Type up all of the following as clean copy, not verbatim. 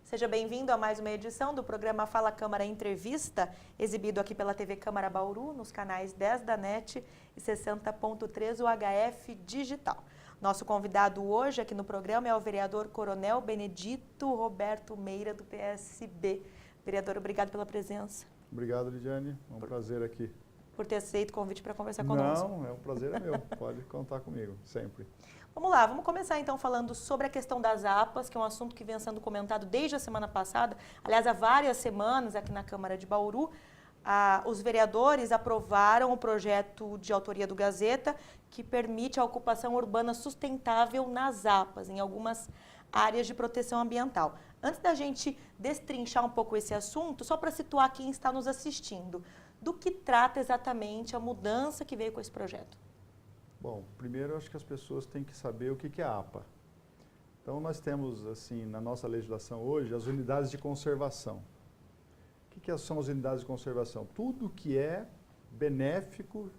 Seja bem-vindo a mais uma edição do programa Fala Câmara Entrevista, exibido aqui pela TV Câmara Bauru, nos canais 10 da NET e 60.3 UHF Digital. Nosso convidado hoje aqui no programa é o vereador Coronel Benedito Roberto Meira, do PSB. Vereador, obrigado pela presença. Obrigado, Lidiane. É um prazer aqui. Por ter aceito o convite para conversar conosco. Não, é um prazer meu. Pode contar comigo, sempre. Vamos lá, vamos começar então falando sobre a questão das APAs, que é um assunto que vem sendo comentado desde a semana passada. Aliás, há várias semanas aqui na Câmara de Bauru, os vereadores aprovaram o projeto de autoria do Gazeta, que permite a ocupação urbana sustentável nas APAs, em algumas áreas de proteção ambiental. Antes da gente destrinchar um pouco esse assunto, só para situar quem está nos assistindo, do que trata exatamente a mudança que veio com esse projeto? Bom, primeiro eu acho que as pessoas têm que saber o que é a APA. Então nós temos, assim, na nossa legislação hoje, as unidades de conservação. O que são as unidades de conservação? Tudo que é benéfico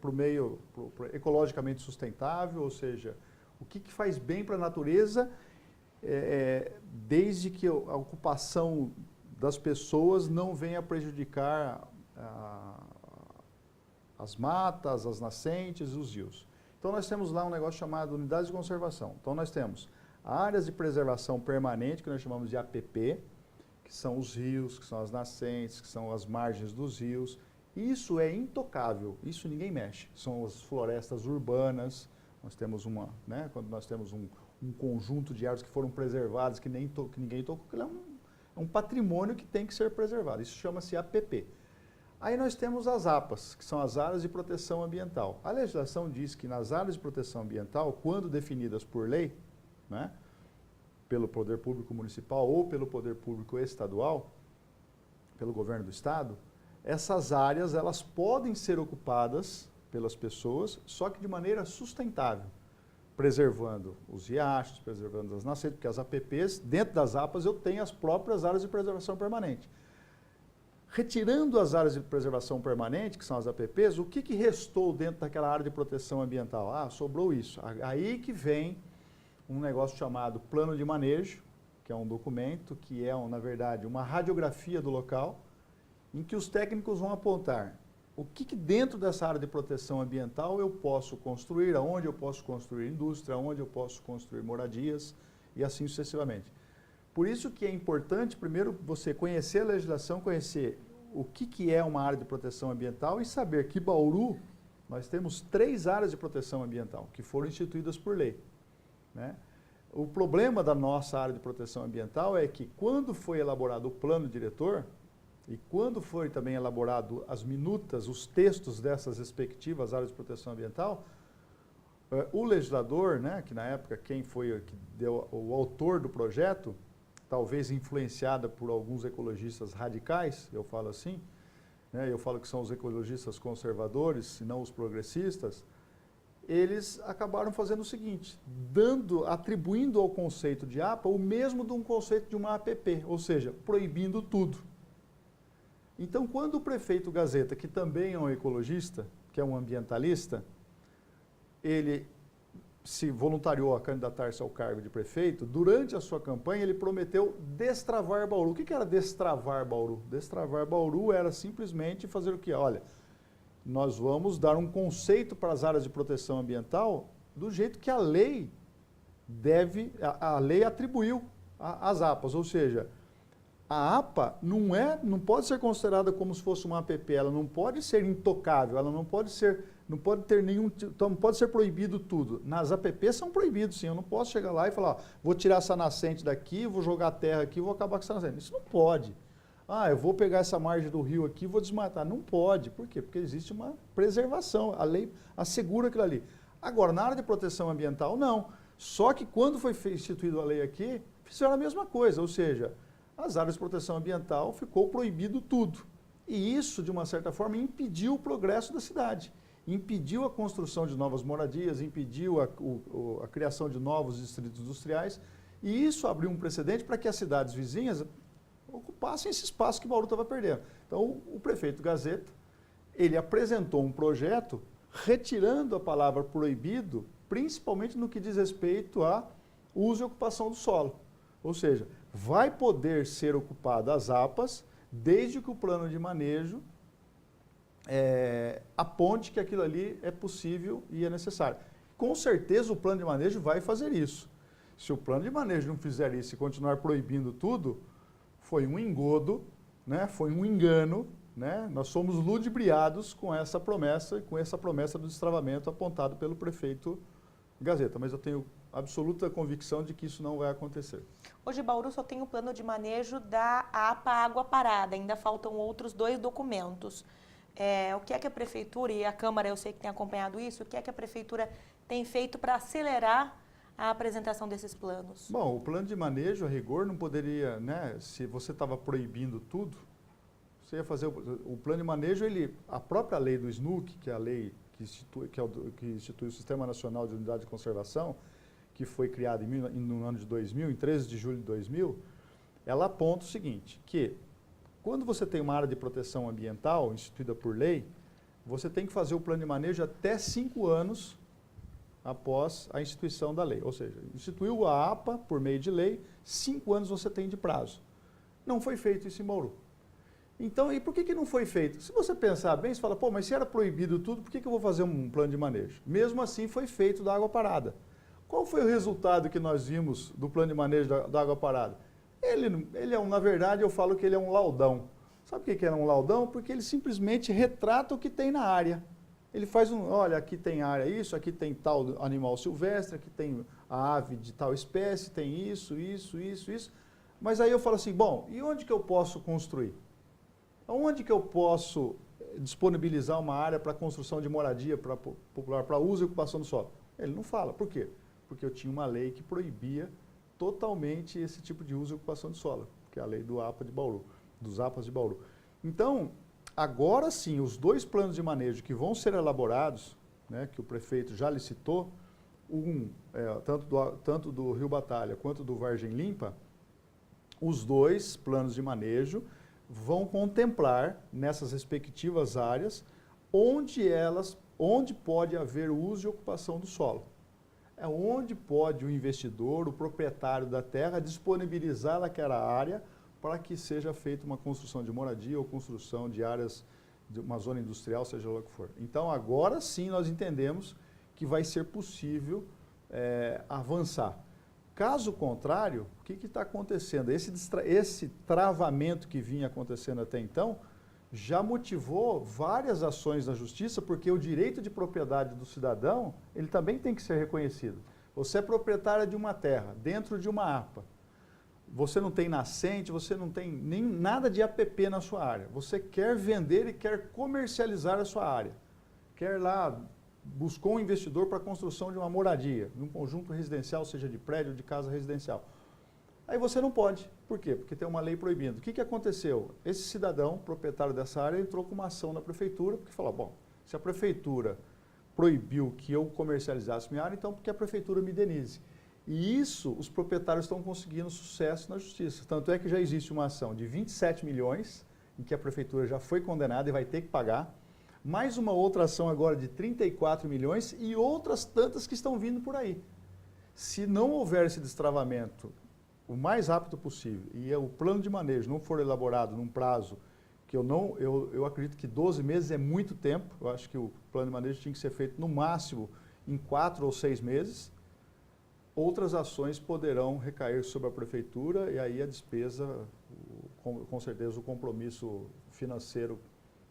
para o meio ecologicamente sustentável, ou seja, o que faz bem para a natureza, desde que a ocupação das pessoas não venha prejudicar as matas, as nascentes e os rios. Então nós temos lá um negócio chamado unidades de conservação. Então nós temos áreas de preservação permanente, que nós chamamos de APP, que são os rios, que são as nascentes, que são as margens dos rios. Isso é intocável, isso ninguém mexe. São as florestas urbanas, nós temos quando nós temos um conjunto de árvores que foram preservadas, que ninguém tocou, que é um patrimônio que tem que ser preservado. Isso chama-se APP. Aí nós temos as APAs, que são as áreas de proteção ambiental. A legislação diz que nas áreas de proteção ambiental, quando definidas por lei, pelo poder público municipal ou pelo poder público estadual, pelo governo do estado, essas áreas elas podem ser ocupadas pelas pessoas, só que de maneira sustentável, preservando os riachos, preservando as nascentes, porque as APPs, dentro das APAs eu tenho as próprias áreas de preservação permanente. Retirando as áreas de preservação permanente, que são as APPs, o que restou dentro daquela área de proteção ambiental? Sobrou isso. Aí que vem um negócio chamado plano de manejo, que é um documento que é, na verdade, uma radiografia do local, em que os técnicos vão apontar o que dentro dessa área de proteção ambiental eu posso construir, aonde eu posso construir indústria, aonde eu posso construir moradias e assim sucessivamente. Por isso que é importante, primeiro, você conhecer a legislação, conhecer o que é uma área de proteção ambiental e saber que Bauru, nós temos 3 áreas de proteção ambiental que foram instituídas por lei. O problema da nossa área de proteção ambiental é que quando foi elaborado o plano diretor e quando foi também elaborado as minutas, os textos dessas respectivas áreas de proteção ambiental, o legislador, que na época quem foi que deu o autor do projeto, talvez influenciada por alguns ecologistas radicais, eu falo assim, eu falo que são os ecologistas conservadores, e não os progressistas, eles acabaram fazendo o seguinte, atribuindo ao conceito de APA o mesmo de um conceito de uma APP, ou seja, proibindo tudo. Então, quando o prefeito Gazeta, que também é um ecologista, que é um ambientalista, ele se voluntariou a candidatar-se ao cargo de prefeito, durante a sua campanha ele prometeu destravar Bauru. O que era destravar Bauru? Destravar Bauru era simplesmente fazer o quê? Olha, nós vamos dar um conceito para as áreas de proteção ambiental do jeito que a lei atribuiu às APAs, ou seja, a APA não pode ser considerada como se fosse uma APP, ela não pode ser intocável, ela não pode ser proibido tudo. Nas APPs são proibidos, sim, eu não posso chegar lá e falar, vou tirar essa nascente daqui, vou jogar a terra aqui, vou acabar com essa nascente. Isso não pode. Eu vou pegar essa margem do rio aqui e vou desmatar. Não pode. Por quê? Porque existe uma preservação, a lei assegura aquilo ali. Agora, na área de proteção ambiental, não. Só que quando foi instituída a lei aqui, fizeram a mesma coisa, ou seja, as áreas de proteção ambiental ficou proibido tudo. E isso, de uma certa forma, impediu o progresso da cidade. Impediu a construção de novas moradias, impediu a criação de novos distritos industriais. E isso abriu um precedente para que as cidades vizinhas ocupassem esse espaço que Bauru estava perdendo. Então, o prefeito Gazeta, ele apresentou um projeto retirando a palavra proibido, principalmente no que diz respeito a uso e ocupação do solo. Ou seja, vai poder ser ocupado as APAs desde que o plano de manejo aponte que aquilo ali é possível e é necessário. Com certeza o plano de manejo vai fazer isso. Se o plano de manejo não fizer isso e continuar proibindo tudo, foi um engodo, né? Foi um engano, né? Nós somos ludibriados com essa promessa do destravamento apontado pelo prefeito Gazeta, mas eu tenho absoluta convicção de que isso não vai acontecer. Hoje, Bauru só tem o plano de manejo da APA Água Parada, ainda faltam outros 2 documentos. O que é que a Prefeitura e a Câmara, eu sei que tem acompanhado isso, o que é que a Prefeitura tem feito para acelerar a apresentação desses planos? Bom, o plano de manejo, a rigor, não poderia, né, se você estava proibindo tudo, você ia fazer o plano de manejo, a própria lei do SNUC, que é a lei que institui o Sistema Nacional de Unidade de Conservação, que foi criada no ano de 2000, em 13 de julho de 2000, ela aponta o seguinte, que quando você tem uma área de proteção ambiental instituída por lei, você tem que fazer o plano de manejo até 5 anos após a instituição da lei. Ou seja, instituiu a APA por meio de lei, 5 anos você tem de prazo. Não foi feito isso em Bauru. Então, e por que não foi feito? Se você pensar bem, você fala, pô, mas se era proibido tudo, por que eu vou fazer um plano de manejo? Mesmo assim, foi feito da água parada. Qual foi o resultado que nós vimos do plano de manejo da água parada? Ele na verdade, eu falo que ele é um laudão. Sabe o que é um laudão? Porque ele simplesmente retrata o que tem na área. Ele faz olha, aqui tem área isso, aqui tem tal animal silvestre, aqui tem a ave de tal espécie, tem isso. Mas aí eu falo assim, bom, e onde que eu posso construir? Onde que eu posso disponibilizar uma área para construção de moradia para popular, para uso e ocupação do solo? Ele não fala. Por quê? Porque eu tinha uma lei que proibia totalmente esse tipo de uso e ocupação de solo, que é a lei do APA de Bauru, dos APAs de Bauru. Então, agora sim, os 2 planos de manejo que vão ser elaborados, né, que o prefeito já licitou, tanto do Rio Batalha quanto do Vargem Limpa, os 2 planos de manejo vão contemplar nessas respectivas áreas onde pode haver uso e ocupação do solo. É onde pode o investidor, o proprietário da terra, disponibilizar aquela área para que seja feita uma construção de moradia ou construção de áreas de uma zona industrial, seja lá o que for. Então, agora sim nós entendemos que vai ser possível avançar. Caso contrário, o que está acontecendo? Esse travamento que vinha acontecendo até então já motivou várias ações na justiça, porque o direito de propriedade do cidadão, ele também tem que ser reconhecido. Você é proprietário de uma terra, dentro de uma APA. Você não tem nascente, você não tem nem nada de APP na sua área. Você quer vender e quer comercializar a sua área. Quer lá, buscou um investidor para a construção de uma moradia, num conjunto residencial, seja de prédio ou de casa residencial. Aí você não pode. Por quê? Porque tem uma lei proibindo. O que aconteceu? Esse cidadão, proprietário dessa área, entrou com uma ação na prefeitura, porque falou, bom, se a prefeitura proibiu que eu comercializasse minha área, então porque a prefeitura me indenize. E isso, os proprietários estão conseguindo sucesso na justiça. Tanto é que já existe uma ação de 27 milhões, em que a prefeitura já foi condenada e vai ter que pagar, mais uma outra ação agora de 34 milhões e outras tantas que estão vindo por aí. Se não houver esse destravamento o mais rápido possível e o plano de manejo não for elaborado num prazo que eu acredito que 12 meses é muito tempo, eu acho que o plano de manejo tinha que ser feito no máximo em 4 ou 6 meses, outras ações poderão recair sobre a prefeitura e aí a despesa, com certeza o compromisso financeiro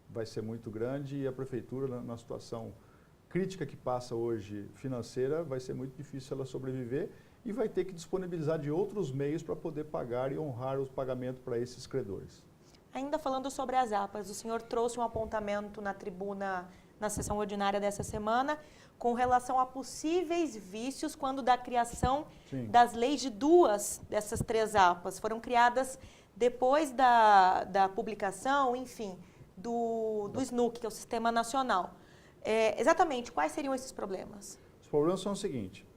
vai ser muito grande e a prefeitura, na situação crítica que passa hoje financeira, vai ser muito difícil ela sobreviver e vai ter que disponibilizar de outros meios para poder pagar e honrar os pagamentos para esses credores. Ainda falando sobre as APAs, o senhor trouxe um apontamento na tribuna, na sessão ordinária dessa semana, com relação a possíveis vícios quando da criação das leis de 2 dessas 3 APAs. Foram criadas depois da publicação, enfim, do SNUC, que é o Sistema Nacional. Exatamente, quais seriam esses problemas? Os problemas são o seguinte,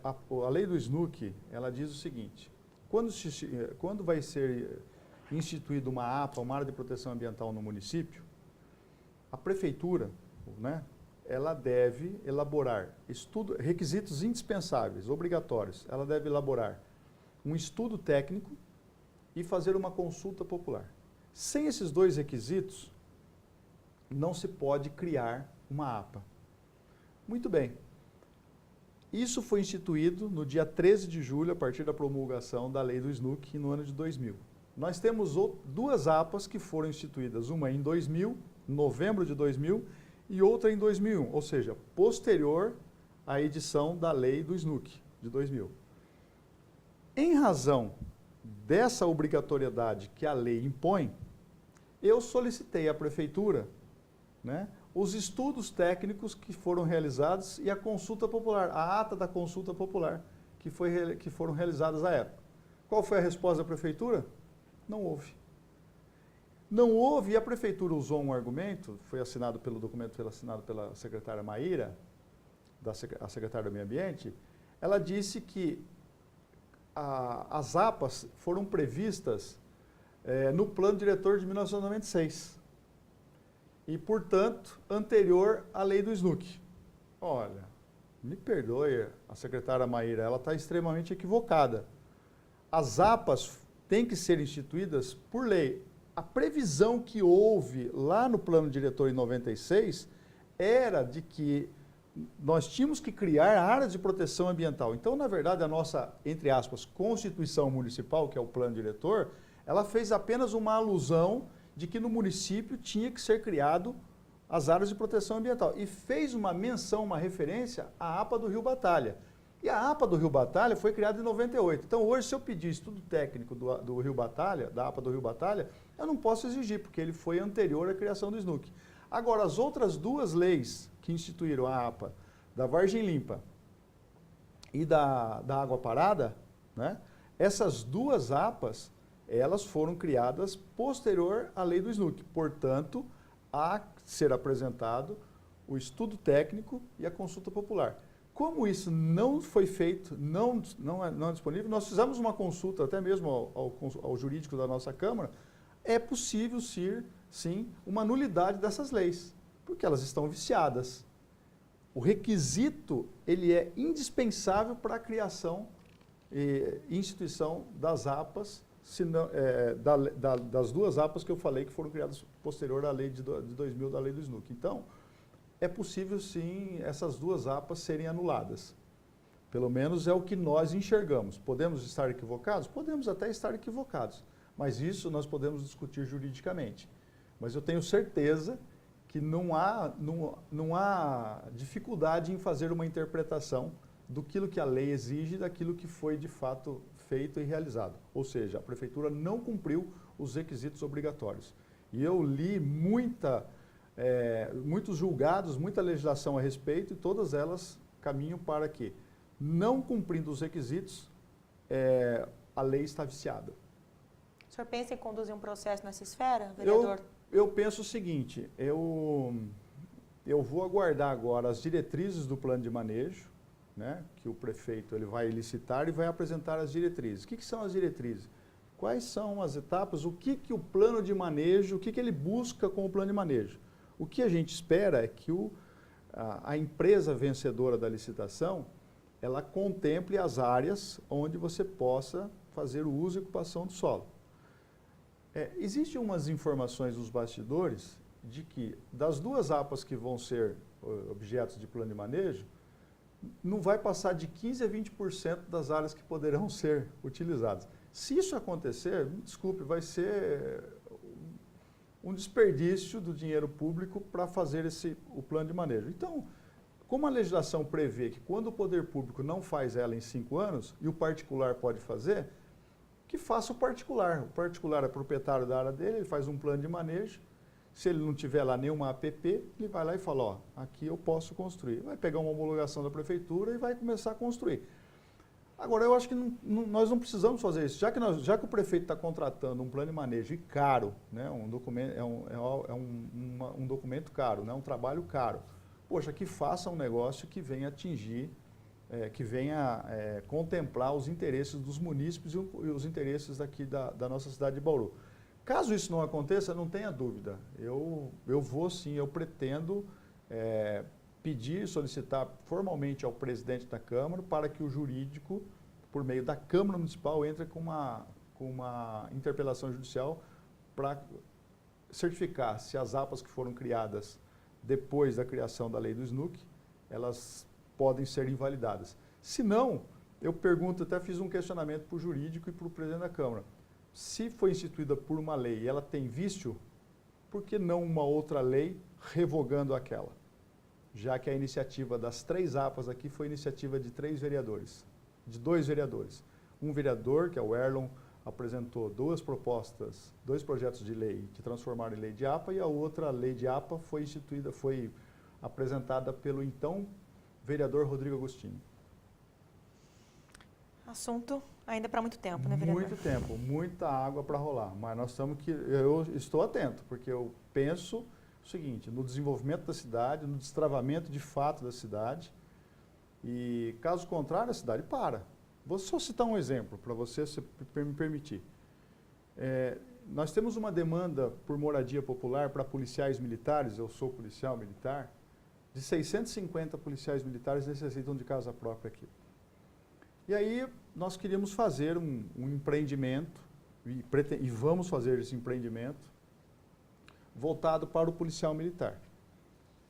a lei do SNUC, ela diz o seguinte, quando vai ser instituída uma APA, uma área de proteção ambiental no município, a prefeitura, né, ela deve elaborar requisitos indispensáveis, obrigatórios. Ela deve elaborar um estudo técnico e fazer uma consulta popular. Sem esses dois requisitos, não se pode criar uma APA. Muito bem. Isso foi instituído no dia 13 de julho, a partir da promulgação da lei do SNUC, no ano de 2000. Nós temos duas APAs que foram instituídas, uma em 2000, novembro de 2000, e outra em 2001, ou seja, posterior à edição da lei do SNUC, de 2000. Em razão dessa obrigatoriedade que a lei impõe, eu solicitei à Prefeitura, né, os estudos técnicos que foram realizados e a consulta popular, a ata da consulta popular que foram realizadas à época. Qual foi a resposta da Prefeitura? Não houve. Não houve, e a Prefeitura usou um argumento, o documento foi assinado pela secretária Maíra, a secretária do Meio Ambiente, ela disse que as APAs foram previstas no Plano Diretor de 1996 e, portanto, anterior à lei do SNUC. Olha, me perdoe a secretária Maíra, ela está extremamente equivocada. As APAs têm que ser instituídas por lei. A previsão que houve lá no Plano Diretor em 96 era de que nós tínhamos que criar áreas de proteção ambiental. Então, na verdade, a nossa, entre aspas, Constituição Municipal, que é o Plano Diretor, ela fez apenas uma alusão de que no município tinha que ser criado as áreas de proteção ambiental. E fez uma menção, uma referência à APA do Rio Batalha. E a APA do Rio Batalha foi criada em 98. Então, hoje, se eu pedir estudo técnico do Rio Batalha, da APA do Rio Batalha, eu não posso exigir, porque ele foi anterior à criação do SNUC. Agora, as outras duas leis que instituíram a APA, da Vargem Limpa e da Água Parada, né, essas duas APAs, elas foram criadas posterior à lei do SNUC. Portanto, a ser apresentado o estudo técnico e a consulta popular. Como isso não foi feito, não é disponível, nós fizemos uma consulta até mesmo ao jurídico da nossa Câmara, é possível sim, uma nulidade dessas leis, porque elas estão viciadas. O requisito, ele é indispensável para a criação e instituição das APAs, das duas APAs que eu falei que foram criadas posterior à lei de 2000, da lei do SNUC. Então, é possível sim essas duas APAs serem anuladas. Pelo menos é o que nós enxergamos. Podemos estar equivocados? Podemos até estar equivocados, mas isso nós podemos discutir juridicamente. Mas eu tenho certeza que não há dificuldade em fazer uma interpretação daquilo que a lei exige e daquilo que foi de fato feito e realizado. Ou seja, a Prefeitura não cumpriu os requisitos obrigatórios. E eu li muitos julgados, muita legislação a respeito, e todas elas caminham para que, não cumprindo os requisitos, a lei está viciada. O senhor pensa em conduzir um processo nessa esfera, vereador? Eu penso o seguinte, eu vou aguardar agora as diretrizes do plano de manejo, né, que o prefeito ele vai licitar e vai apresentar as diretrizes. O que são as diretrizes? Quais são as etapas? O que o plano de manejo, o que ele busca com o plano de manejo? O que a gente espera é que a empresa vencedora da licitação, ela contemple as áreas onde você possa fazer o uso e ocupação do solo. Existem umas informações nos bastidores de que das duas APAs que vão ser objetos de plano de manejo, não vai passar de 15% a 20% das áreas que poderão ser utilizadas. Se isso acontecer, me desculpe, vai ser um desperdício do dinheiro público para fazer o plano de manejo. Então, como a legislação prevê que quando o poder público não faz ela em 5 anos e o particular pode fazer, que faça o particular. O particular é proprietário da área dele, ele faz um plano de manejo. Se ele não tiver lá nenhuma APP, ele vai lá e fala, ó, aqui eu posso construir. Vai pegar uma homologação da prefeitura e vai começar a construir. Agora, eu acho que nós não precisamos fazer isso. Já que o prefeito está contratando um plano de manejo e caro, né, um documento caro, né, um trabalho caro, poxa, que faça um negócio que venha atingir, que venha contemplar os interesses dos munícipes e os interesses daqui da nossa cidade de Bauru. Caso isso não aconteça, não tenha dúvida, eu vou sim, eu pretendo pedir, solicitar formalmente ao presidente da Câmara para que o jurídico por meio da Câmara Municipal, entra com uma interpelação judicial para certificar se as APAs que foram criadas depois da criação da lei do SNUC, elas podem ser invalidadas. Se não, eu pergunto, até fiz um questionamento para o jurídico e para o presidente da Câmara. Se foi instituída por uma lei e ela tem vício, por que não uma outra lei revogando aquela? Já que a iniciativa das 3 APAs aqui foi iniciativa de 3 vereadores, de 2 vereadores. Um vereador, que é o Erlon, apresentou 2 propostas, 2 projetos de lei que transformaram em lei de APA, e a outra lei de APA foi apresentada pelo então vereador Rodrigo Agostinho. Assunto ainda para muito tempo, né, vereador? Muito tempo, muita água para rolar, mas eu estou atento, porque eu penso o seguinte, no desenvolvimento da cidade, no destravamento de fato da cidade, e caso contrário, a cidade para. Vou só citar um exemplo para você, se me permitir. Nós temos uma demanda por moradia popular para policiais militares, eu sou policial militar, de 650 policiais militares necessitam de casa própria aqui. E aí nós queríamos fazer um empreendimento, e vamos fazer esse empreendimento, voltado para o policial militar.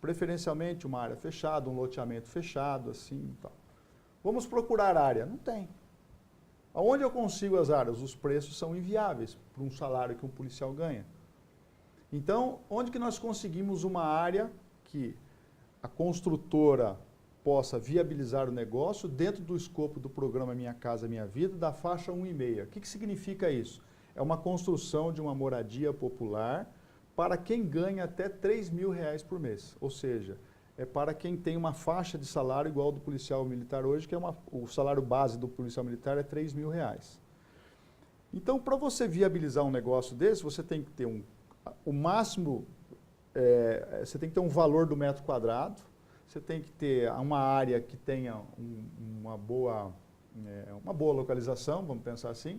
Preferencialmente uma área fechada, um loteamento fechado, assim e tal. Vamos procurar área. Não tem. Aonde eu consigo as áreas? Os preços são inviáveis para um salário que um policial ganha. Então, onde que nós conseguimos uma área que a construtora possa viabilizar o negócio dentro do escopo do programa Minha Casa Minha Vida, da faixa 1,5? O que significa isso? É uma construção de uma moradia popular para quem ganha até R$3.000 por mês. Ou seja, é para quem tem uma faixa de salário igual ao do policial militar hoje, que o salário base do policial militar é R$3.000. Então, para você viabilizar um negócio desse, você tem que ter o máximo, você tem que ter um valor do metro quadrado, você tem que ter uma área que tenha uma boa localização, vamos pensar assim.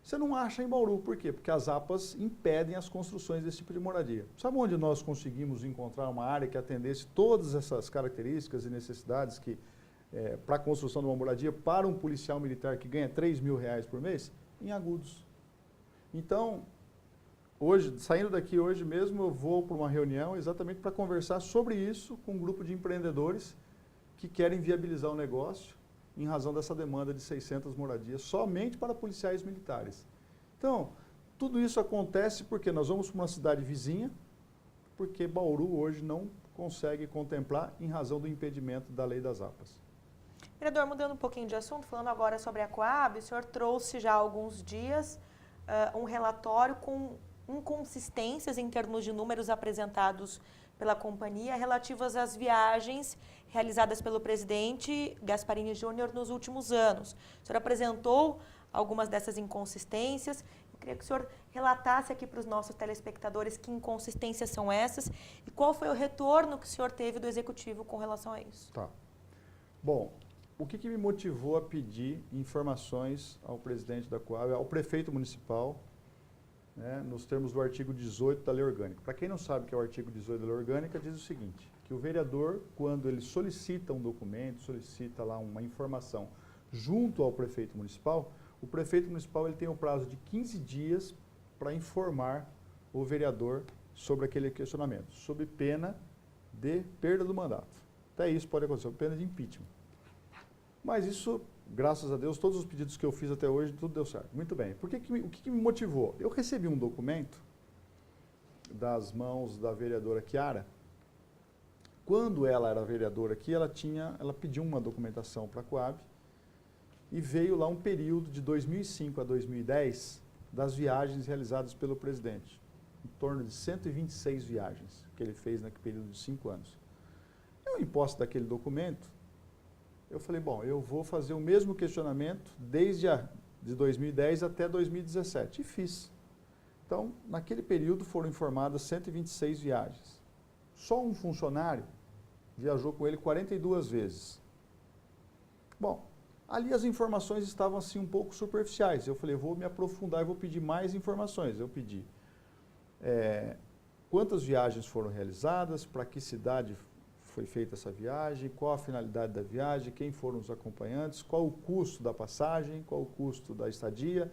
Você não acha em Bauru, por quê? Porque as APAs impedem as construções desse tipo de moradia. Sabe onde nós conseguimos encontrar uma área que atendesse todas essas características e necessidades para a construção de uma moradia para um policial militar que ganha R$3.000 por mês? Em Agudos. Então, saindo daqui hoje mesmo, eu vou para uma reunião exatamente para conversar sobre isso com um grupo de empreendedores que querem viabilizar o negócio em razão dessa demanda de 600 moradias somente para policiais militares. Então, tudo isso acontece porque nós vamos para uma cidade vizinha, porque Bauru hoje não consegue contemplar em razão do impedimento da lei das APAs. Vereador, mudando um pouquinho de assunto, falando agora sobre a Coab, o senhor trouxe já há alguns dias um relatório com inconsistências em termos de números apresentados pela companhia relativas às viagens realizadas pelo presidente Gasparini Júnior nos últimos anos. O senhor apresentou algumas dessas inconsistências. Eu queria que o senhor relatasse aqui para os nossos telespectadores que inconsistências são essas e qual foi o retorno que o senhor teve do Executivo com relação a isso. Tá. Bom, o que me motivou a pedir informações ao presidente da Coab, ao prefeito municipal, nos termos do artigo 18 da Lei Orgânica. Para quem não sabe o que é o artigo 18 da Lei Orgânica, diz o seguinte, que o vereador, quando ele solicita um documento, solicita lá uma informação junto ao prefeito municipal, o prefeito municipal ele tem o prazo de 15 dias para informar o vereador sobre aquele questionamento, sob pena de perda do mandato. Até isso pode acontecer, sob pena de impeachment. Mas isso, graças a Deus, todos os pedidos que eu fiz até hoje, tudo deu certo. Muito bem. O que me motivou? Eu recebi um documento das mãos da vereadora Chiara. Quando ela era vereadora aqui, ela pediu uma documentação para a Coab e veio lá um período de 2005 a 2010 das viagens realizadas pelo presidente. Em torno de 126 viagens que ele fez naquele período de 5 anos. Eu, em posse daquele documento, eu falei, bom, eu vou fazer o mesmo questionamento de 2010 até 2017. E fiz. Então, naquele período foram informadas 126 viagens. Só um funcionário viajou com ele 42 vezes. Bom, ali as informações estavam assim um pouco superficiais. Eu falei, eu vou me aprofundar e vou pedir mais informações. Eu pedi quantas viagens foram realizadas, para que cidade foi feita essa viagem, qual a finalidade da viagem, quem foram os acompanhantes, qual o custo da passagem, qual o custo da estadia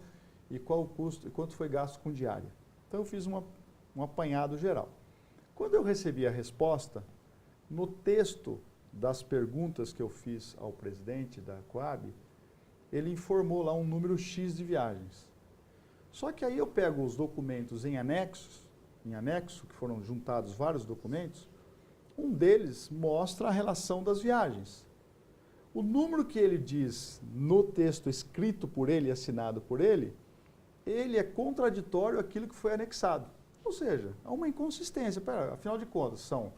e qual o custo e quanto foi gasto com diária. Então eu fiz um apanhado geral. Quando eu recebi a resposta, no texto das perguntas que eu fiz ao presidente da Coab, ele informou lá um número X de viagens. Só que aí eu pego os documentos em anexo, que foram juntados vários documentos, um deles mostra a relação das viagens. O número que ele diz no texto escrito por ele e assinado por ele é contraditório àquilo que foi anexado. Ou seja, há uma inconsistência. Pera, afinal de contas, são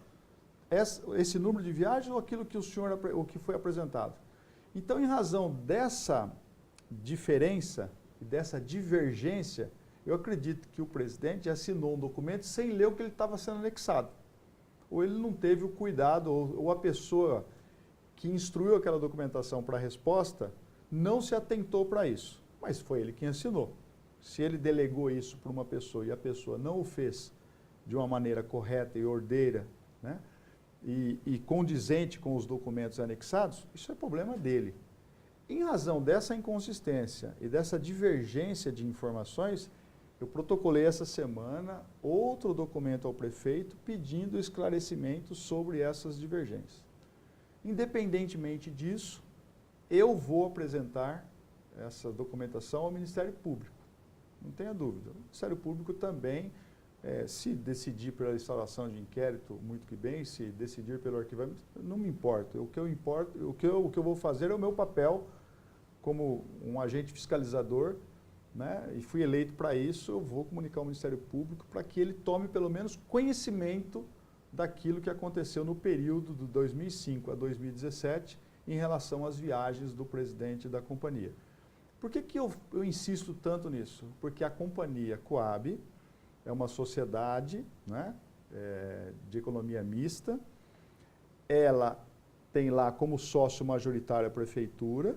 esse número de viagens ou aquilo que o que foi apresentado? Então, em razão dessa diferença e dessa divergência, eu acredito que o presidente assinou um documento sem ler o que ele estava sendo anexado. Ou ele não teve o cuidado, ou a pessoa que instruiu aquela documentação para a resposta não se atentou para isso. Mas foi ele quem assinou. Se ele delegou isso para uma pessoa e a pessoa não o fez de uma maneira correta e ordeira, né, e condizente com os documentos anexados, isso é problema dele. Em razão dessa inconsistência e dessa divergência de informações, eu protocolei essa semana outro documento ao prefeito pedindo esclarecimento sobre essas divergências. Independentemente disso, eu vou apresentar essa documentação ao Ministério Público. Não tenha dúvida. O Ministério Público também, se decidir pela instalação de inquérito, muito que bem, se decidir pelo arquivamento, não me importa. O que eu vou fazer é o meu papel como um agente fiscalizador, né, e fui eleito para isso. Eu vou comunicar ao Ministério Público para que ele tome pelo menos conhecimento daquilo que aconteceu no período de 2005 a 2017 em relação às viagens do presidente da companhia. Por que eu insisto tanto nisso? Porque a companhia Coab é uma sociedade, né, de economia mista, ela tem lá como sócio majoritário a prefeitura,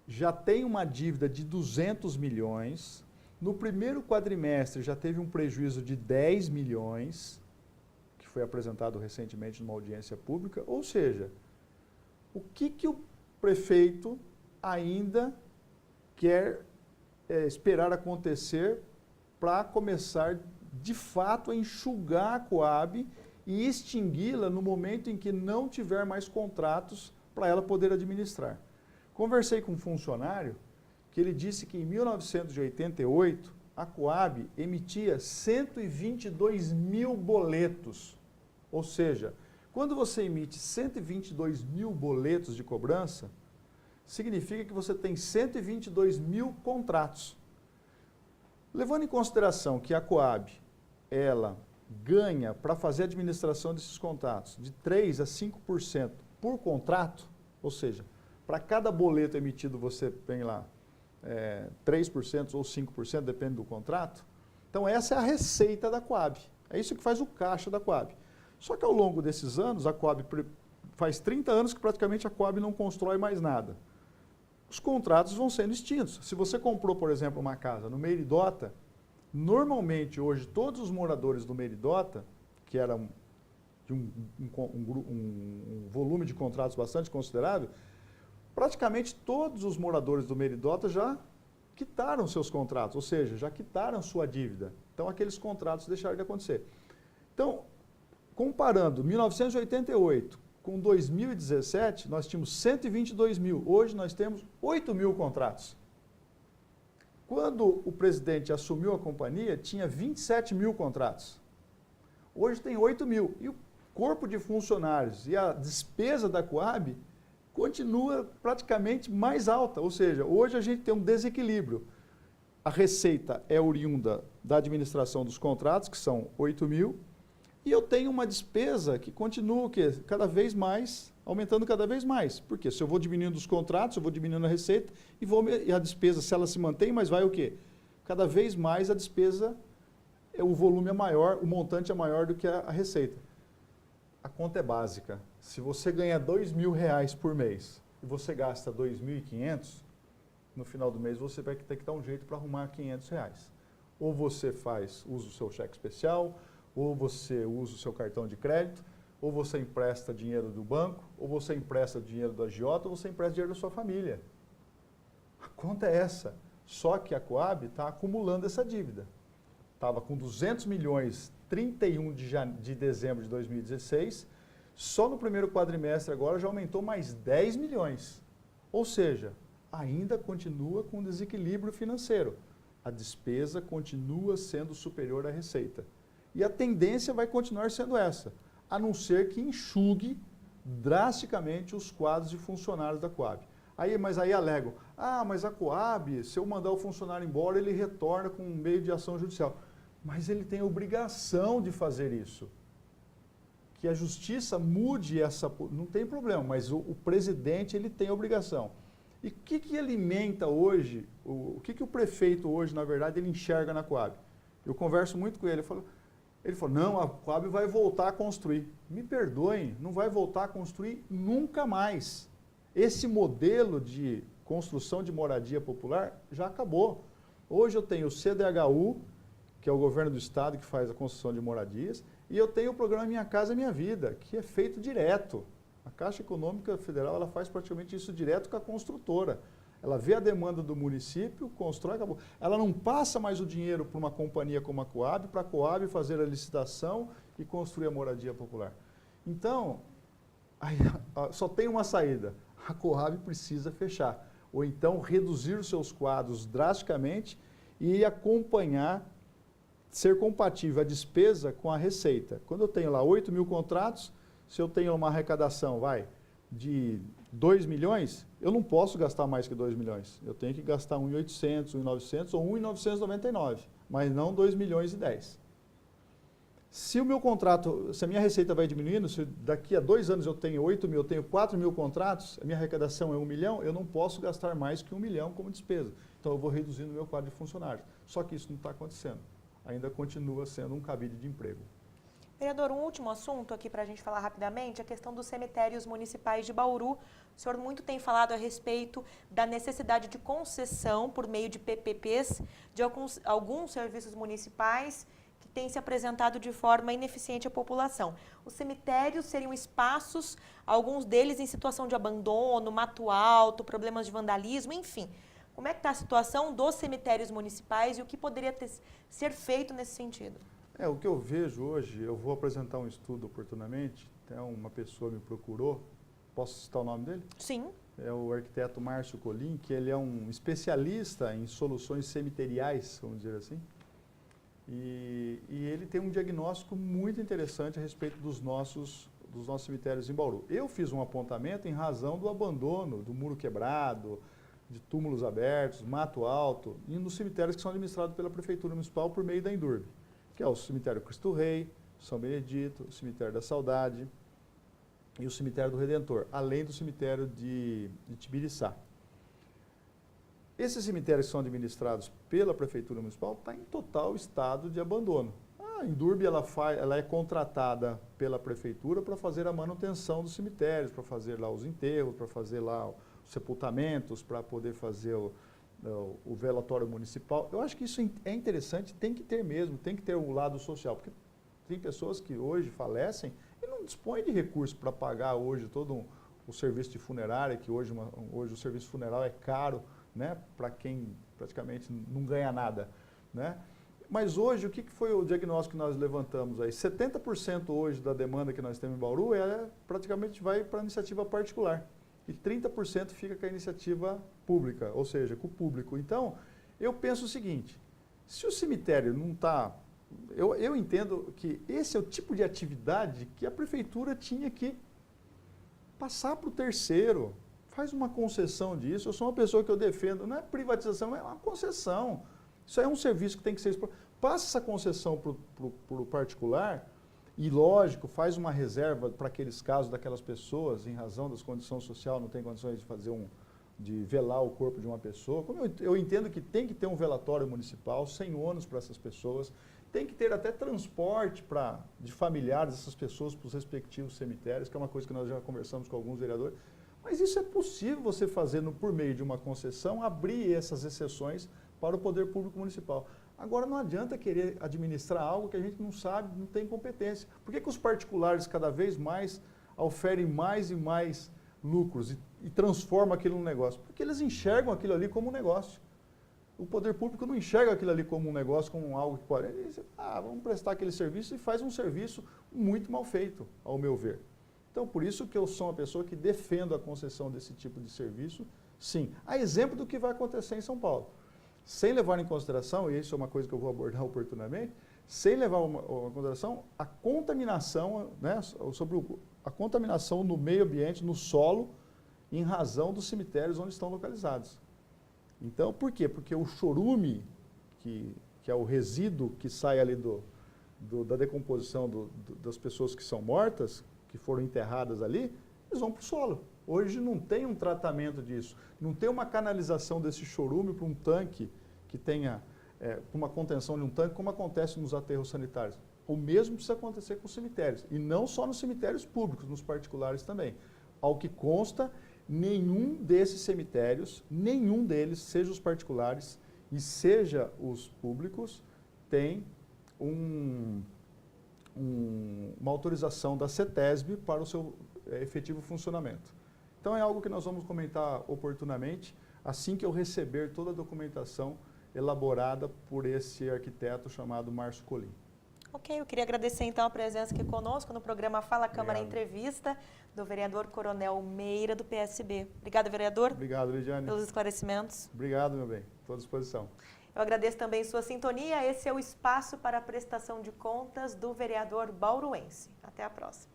já tem uma dívida de 200 milhões, no primeiro quadrimestre já teve um prejuízo de 10 milhões, que foi apresentado recentemente numa audiência pública, ou seja, o que o prefeito ainda quer esperar acontecer para começar de fato a enxugar a Coab e extingui-la no momento em que não tiver mais contratos para ela poder administrar. Conversei com um funcionário que ele disse que em 1988 a Coab emitia 122 mil boletos. Ou seja, quando você emite 122 mil boletos de cobrança, significa que você tem 122 mil contratos. Levando em consideração que a Coab, ela ganha para fazer a administração desses contratos de 3% a 5% por contrato, ou seja, para cada boleto emitido você tem lá 3% ou 5%, depende do contrato. Então essa é a receita da Coab, é isso que faz o caixa da Coab. Só que ao longo desses anos, a Coab faz 30 anos que praticamente a Coab não constrói mais nada. Os contratos vão sendo extintos. Se você comprou, por exemplo, uma casa no Meiridota, normalmente hoje todos os moradores do Meiridota, que era de um volume de contratos bastante considerável, praticamente todos os moradores do Meiridota já quitaram seus contratos, ou seja, já quitaram sua dívida. Então aqueles contratos deixaram de acontecer. Então, comparando 1988 com 2017, nós tínhamos 122 mil. Hoje nós temos 8 mil contratos. Quando o presidente assumiu a companhia, tinha 27 mil contratos. Hoje tem 8 mil. E o corpo de funcionários e a despesa da Coab continua praticamente mais alta. Ou seja, hoje a gente tem um desequilíbrio. A receita é oriunda da administração dos contratos, que são 8 mil, e eu tenho uma despesa que continua cada vez mais, aumentando cada vez mais. Porque se eu vou diminuindo os contratos, eu vou diminuindo a receita e a despesa, se ela se mantém, mas vai o quê? Cada vez mais a despesa, o volume é maior, o montante é maior do que a receita. A conta é básica. Se você ganha R$2.000 por mês e você gasta R$2.500, no final do mês você vai ter que dar um jeito para arrumar R$500. Ou você usa o seu cheque especial, ou você usa o seu cartão de crédito, ou você empresta dinheiro do banco, ou você empresta dinheiro do agiota, ou você empresta dinheiro da sua família. A conta é essa. Só que a Coab está acumulando essa dívida. Estava com 200 milhões 31 de dezembro de 2016, só no primeiro quadrimestre agora já aumentou mais 10 milhões. Ou seja, ainda continua com desequilíbrio financeiro. A despesa continua sendo superior à receita. E a tendência vai continuar sendo essa, a não ser que enxugue drasticamente os quadros de funcionários da Coab. Mas aí alegam, mas a Coab, se eu mandar o funcionário embora, ele retorna com um meio de ação judicial. Mas ele tem a obrigação de fazer isso. Que a justiça mude essa... Não tem problema, mas o presidente ele tem a obrigação. E o que alimenta hoje, o que o prefeito hoje, na verdade, ele enxerga na Coab? Eu converso muito com ele, ele falou, não, a Coab vai voltar a construir. Me perdoem, não vai voltar a construir nunca mais. Esse modelo de construção de moradia popular já acabou. Hoje eu tenho o CDHU, que é o governo do estado que faz a construção de moradias, e eu tenho o programa Minha Casa Minha Vida, que é feito direto. A Caixa Econômica Federal ela faz praticamente isso direto com a construtora. Ela vê a demanda do município, constrói, acabou. Ela não passa mais o dinheiro para uma companhia como a Coab, para a Coab fazer a licitação e construir a moradia popular. Então, só tem uma saída. A Coab precisa fechar. Ou então reduzir os seus quadros drasticamente e acompanhar, ser compatível a despesa com a receita. Quando eu tenho lá 8 mil contratos, se eu tenho uma arrecadação, de 2 milhões, eu não posso gastar mais que 2 milhões. Eu tenho que gastar 1.800, 1.900 ou 1.999, mas não 2 milhões e 10. Se o meu contrato, se a minha receita vai diminuindo, se daqui a 2 anos eu tenho 8 mil, eu tenho 4 mil contratos, a minha arrecadação é 1 milhão, eu não posso gastar mais que 1 milhão como despesa. Então eu vou reduzindo o meu quadro de funcionários. Só que isso não está acontecendo. Ainda continua sendo um cabide de emprego. Vereador, um último assunto aqui para a gente falar rapidamente, a questão dos cemitérios municipais de Bauru. O senhor muito tem falado a respeito da necessidade de concessão por meio de PPPs de alguns serviços municipais que têm se apresentado de forma ineficiente à população. Os cemitérios seriam espaços, alguns deles em situação de abandono, mato alto, problemas de vandalismo, enfim. Como é que está a situação dos cemitérios municipais e o que poderia ser feito nesse sentido? O que eu vejo hoje, eu vou apresentar um estudo oportunamente, até uma pessoa me procurou, posso citar o nome dele? Sim. É o arquiteto Márcio Colim, que ele é um especialista em soluções cemiteriais, vamos dizer assim, e ele tem um diagnóstico muito interessante a respeito dos nossos cemitérios em Bauru. Eu fiz um apontamento em razão do abandono, do muro quebrado, de túmulos abertos, mato alto, e nos cemitérios que são administrados pela Prefeitura Municipal por meio da Indurb, que é o cemitério Cristo Rei, São Benedito, o cemitério da Saudade e o cemitério do Redentor, além do cemitério de Tibiriçá. Esses cemitérios que são administrados pela Prefeitura Municipal estão em total estado de abandono. A Indurb ela é contratada pela Prefeitura para fazer a manutenção dos cemitérios, para fazer lá os enterros, para fazer lá os sepultamentos, para poder fazer o velatório municipal. Eu acho que isso é interessante, tem que ter mesmo, tem que ter o lado social, porque tem pessoas que hoje falecem e não dispõem de recursos para pagar hoje todo o serviço de funerária, que hoje o serviço funeral é caro, né, para quem praticamente não ganha nada, né? Mas hoje, o que foi o diagnóstico que nós levantamos aí? 70% hoje da demanda que nós temos em Bauru praticamente vai para a iniciativa particular. E 30% fica com a iniciativa pública, ou seja, com o público. Então, eu penso o seguinte, se o cemitério não está... Eu entendo que esse é o tipo de atividade que a prefeitura tinha que passar para o terceiro. Faz uma concessão disso. Eu sou uma pessoa que eu defendo, não é privatização, é uma concessão. Isso é um serviço que tem que ser... Passa essa concessão para o particular e, lógico, faz uma reserva para aqueles casos daquelas pessoas, em razão das condições sociais, não tem condições de fazer de velar o corpo de uma pessoa. Como eu entendo que tem que ter um velatório municipal, sem ônus para essas pessoas, tem que ter até transporte de familiares dessas pessoas para os respectivos cemitérios, que é uma coisa que nós já conversamos com alguns vereadores. Mas isso é possível você fazer por meio de uma concessão, abrir essas exceções para o poder público municipal. Agora, não adianta querer administrar algo que a gente não sabe, não tem competência. Por que os particulares cada vez mais oferem mais e mais lucros e transformam aquilo num negócio? Porque eles enxergam aquilo ali como um negócio. O poder público não enxerga aquilo ali como um negócio, como algo que pode... Ele diz, vamos prestar aquele serviço, e faz um serviço muito mal feito, ao meu ver. Então, por isso que eu sou uma pessoa que defendo a concessão desse tipo de serviço, sim. A exemplo do que vai acontecer em São Paulo. Sem levar em consideração, e isso é uma coisa que eu vou abordar oportunamente, sem levar em consideração a contaminação, né, sobre a contaminação no meio ambiente, no solo, em razão dos cemitérios onde estão localizados. Então, por quê? Porque o chorume, que é o resíduo que sai ali da decomposição das pessoas que são mortas, que foram enterradas ali, eles vão para o solo. Hoje não tem um tratamento disso, não tem uma canalização desse chorume para um tanque que tenha uma contenção de um tanque, como acontece nos aterros sanitários. O mesmo precisa acontecer com os cemitérios, e não só nos cemitérios públicos, nos particulares também. Ao que consta, nenhum desses cemitérios, nenhum deles, seja os particulares e seja os públicos, tem uma autorização da CETESB para o seu efetivo funcionamento. Então é algo que nós vamos comentar oportunamente, assim que eu receber toda a documentação elaborada por esse arquiteto chamado Márcio Colim. Ok, eu queria agradecer então a presença aqui conosco no programa Fala Câmara Obrigado. Entrevista, do vereador Coronel Meira, do PSB. Obrigada, vereador. Obrigado, Lidiane. Pelos esclarecimentos. Obrigado, meu bem. Estou à disposição. Eu agradeço também sua sintonia. Esse é o espaço para a prestação de contas do vereador bauruense. Até a próxima.